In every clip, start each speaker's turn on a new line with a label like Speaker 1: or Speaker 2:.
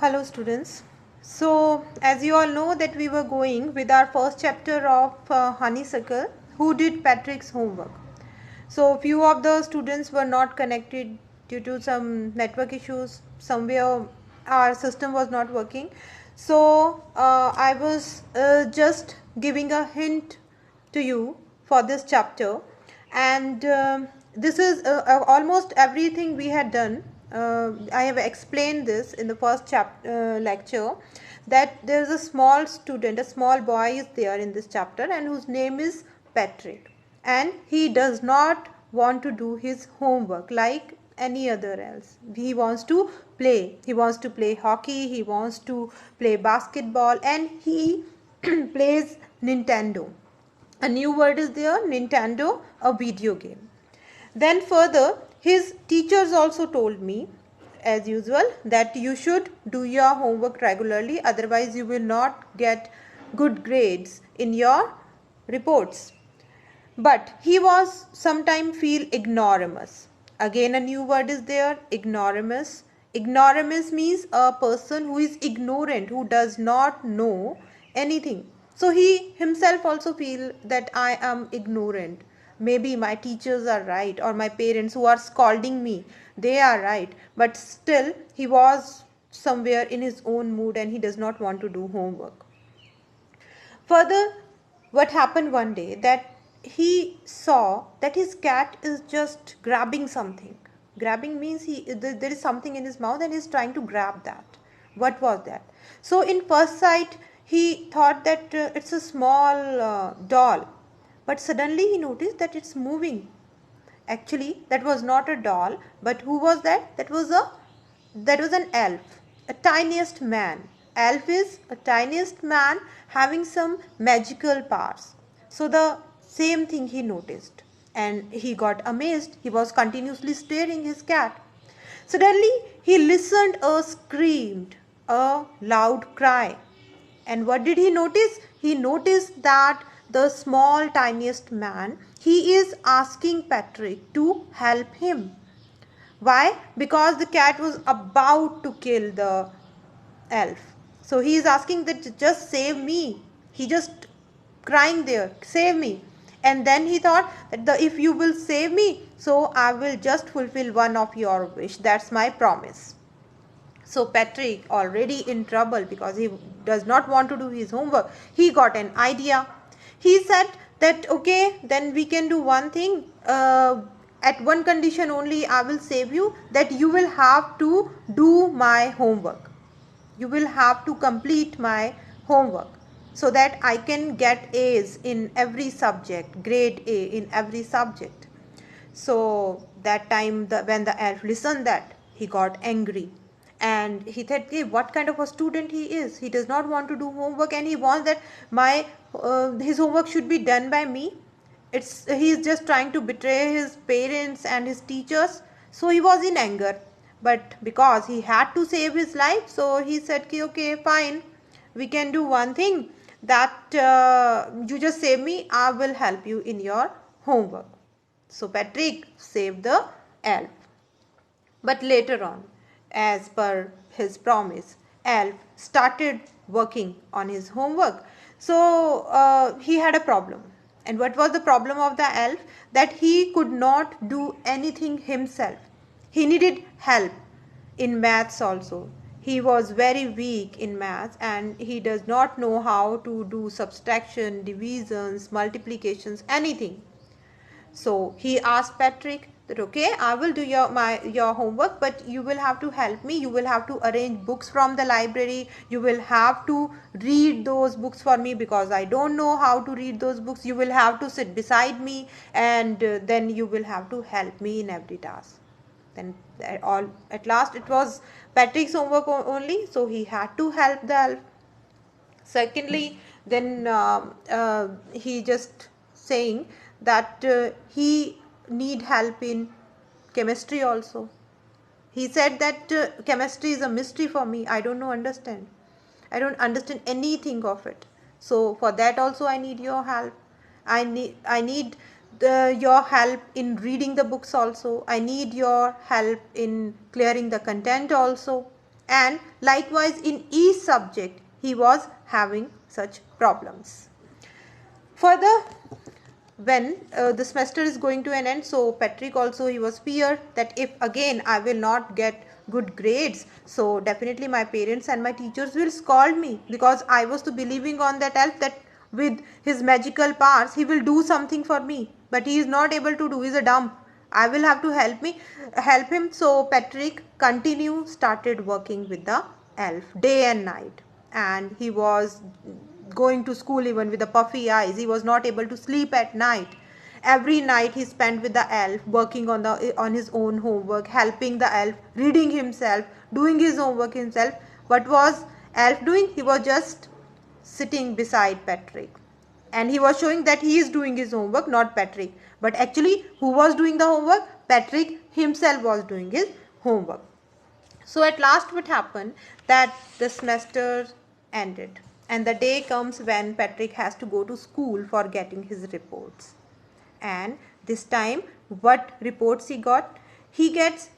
Speaker 1: Hello students. So as you all know that we were going with our first chapter of Honeysuckle, who did Patrick's homework. So few of the students were not connected due to some network issues. Somewhere our system was not working. So I was just giving a hint to you for this chapter, and this is almost everything we had done. I have explained this in the first lecture, that there is a small student, a small boy is there in this chapter, and whose name is Patrick, and he does not want to do his homework like any other else. He wants to play. He wants to play hockey, he wants to play basketball, and he plays Nintendo. A new word is there, Nintendo, a video game. Then further, his teachers also told me, as usual, that you should do your homework regularly, otherwise you will not get good grades in your reports. But he was sometimes feel ignoramus. Again a new word is there, ignoramus. Ignoramus means a person who is ignorant, who does not know anything. So he himself also feel that I am ignorant. Maybe my teachers are right, or my parents who are scolding me, they are right. But still he was somewhere in his own mood and he does not want to do homework. Further, what happened one day, that he saw that his cat is just grabbing something. Grabbing means there is something in his mouth and he is trying to grab that. What was that? So in first sight he thought that it's a small doll, but suddenly he noticed that it's moving. Actually that was not a doll, but who was that? That was an elf, a tiniest man. Elf is a tiniest man having some magical powers. So the same thing he noticed, and he got amazed. He was continuously staring his cat. Suddenly he listened a screamed, a loud cry. And what did he notice? He noticed that the small tiniest man, he is asking Patrick to help him. Why? Because the cat was about to kill the elf. So he is asking that just save me. He just crying there, save me. And then he thought that if you will save me, so I will just fulfill one of your wish. That's my promise. So Patrick, already in trouble because he does not want to do his homework, he got an idea. He said that okay, then we can do one thing. At one condition only I will save you, that you will have to do my homework. You will have to complete my homework so that I can get A's in every subject, grade A in every subject. So that time when the elf listened that, he got angry. And he said, hey, what kind of a student he is? He does not want to do homework and he wants that his homework should be done by me. He is just trying to betray his parents and his teachers. So he was in anger. But because he had to save his life, so he said, okay, fine, we can do one thing, that you just save me, I will help you in your homework. So Patrick saved the elf. But later on, as per his promise, elf started working on his homework. So he had a problem. And what was the problem of the elf? That he could not do anything himself. He needed help in maths also. He was very weak in maths and he does not know how to do subtraction, divisions, multiplications, anything. So he asked Patrick that okay, I will do your homework, but you will have to help me. You will have to arrange books from the library. You will have to read those books for me because I don't know how to read those books. You will have to sit beside me, and then you will have to help me in every task. Then at last it was Patrick's homework only, so he had to help the elf. Secondly, then he just saying that he need help in chemistry also. He said that chemistry is a mystery for me. I don't understand. I don't understand anything of it. So for that also I need your help. I need your help in reading the books also. I need your help in clearing the content also. and likewise in each subject he was having such problems. Further, when the semester is going to an end, so Patrick also, he was feared that if again I will not get good grades, so definitely my parents and my teachers will scold me, because I was to believing on that elf that with his magical powers he will do something for me, but he is not able to do. He is a dumb. I will have to help him. So Patrick started working with the elf day and night, and he was going to school even with the puffy eyes. He was not able to sleep at night. Every night he spent with the elf, working on his own homework, helping the elf, reading himself, doing his homework himself. What was elf doing? He was just sitting beside Patrick, and he was showing that he is doing his homework, not Patrick. But actually, who was doing the homework? Patrick himself was doing his homework. So at last what happened, that the semester ended and the day comes when Patrick has to go to school for getting his reports. And this time what reports he got? He gets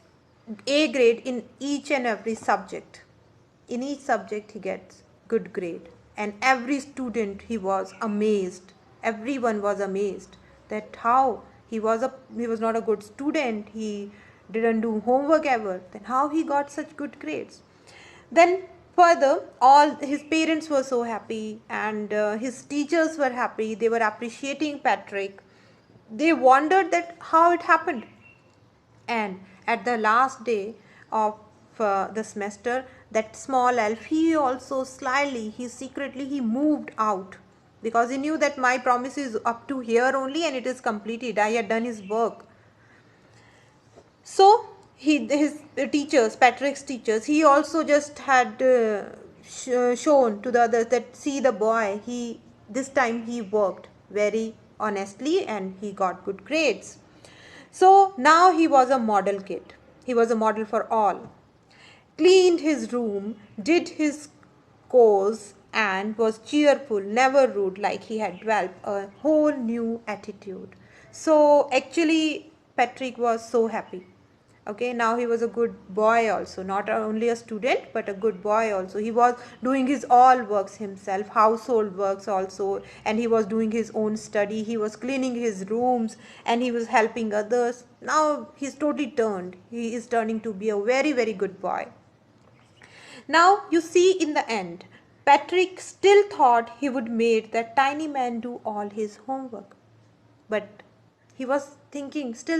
Speaker 1: A grade in each and every subject. In each subject he gets good grade, and every student, he was amazed. Everyone was amazed that how he was not a good student, he didn't do homework ever, then how he got such good grades. Then further, all his parents were so happy, and his teachers were happy. They were appreciating Patrick. They wondered that how it happened. And at the last day of the semester, that small elf, he also slyly, he secretly, he moved out, because he knew that my promise is up to here only and it is completed. I had done his work. So his teachers, Patrick's teachers, he also just had shown to the others that see the boy, he this time he worked very honestly and he got good grades. So now he was a model kid. He was a model for all. Cleaned his room, did his course, and was cheerful, never rude, like he had developed a whole new attitude. So actually, Patrick was so happy. Okay, now he was a good boy also, not only a student but a good boy also. He was doing his all works himself, household works also, and he was doing his own study. He was cleaning his rooms and he was helping others. Now he's totally turned. He is turning to be a very, very good boy. Now you see, in the end, Patrick still thought he would make that tiny man do all his homework. But he was still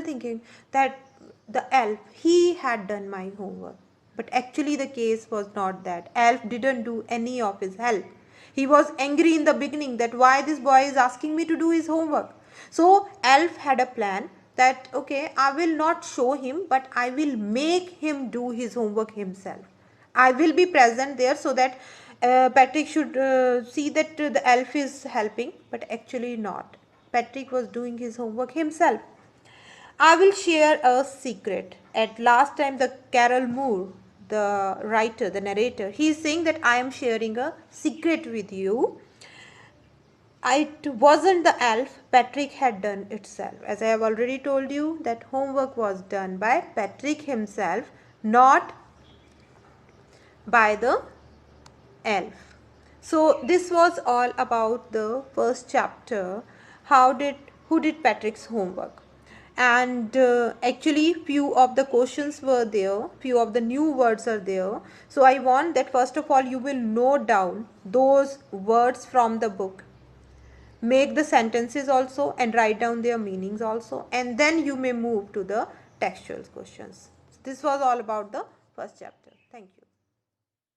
Speaker 1: thinking that the elf, he had done my homework. But actually the case was not that. Elf didn't do any of his help. He was angry in the beginning that why this boy is asking me to do his homework. So elf had a plan that, okay, I will not show him, but I will make him do his homework himself. I will be present there so that Patrick should see that the elf is helping, but actually not. Patrick was doing his homework himself. I will share a secret. At last time, the Carol Moore, the writer, the narrator, he is saying that I am sharing a secret with you. It wasn't the elf, Patrick had done itself. As I have already told you, that homework was done by Patrick himself, not by the elf. So this was all about the first chapter. Who did Patrick's homework? And actually few of the questions were there, few of the new words are there. So I want that first of all you will note down those words from the book. Make the sentences also and write down their meanings also, and then you may move to the textual questions. This was all about the first chapter. Thank you.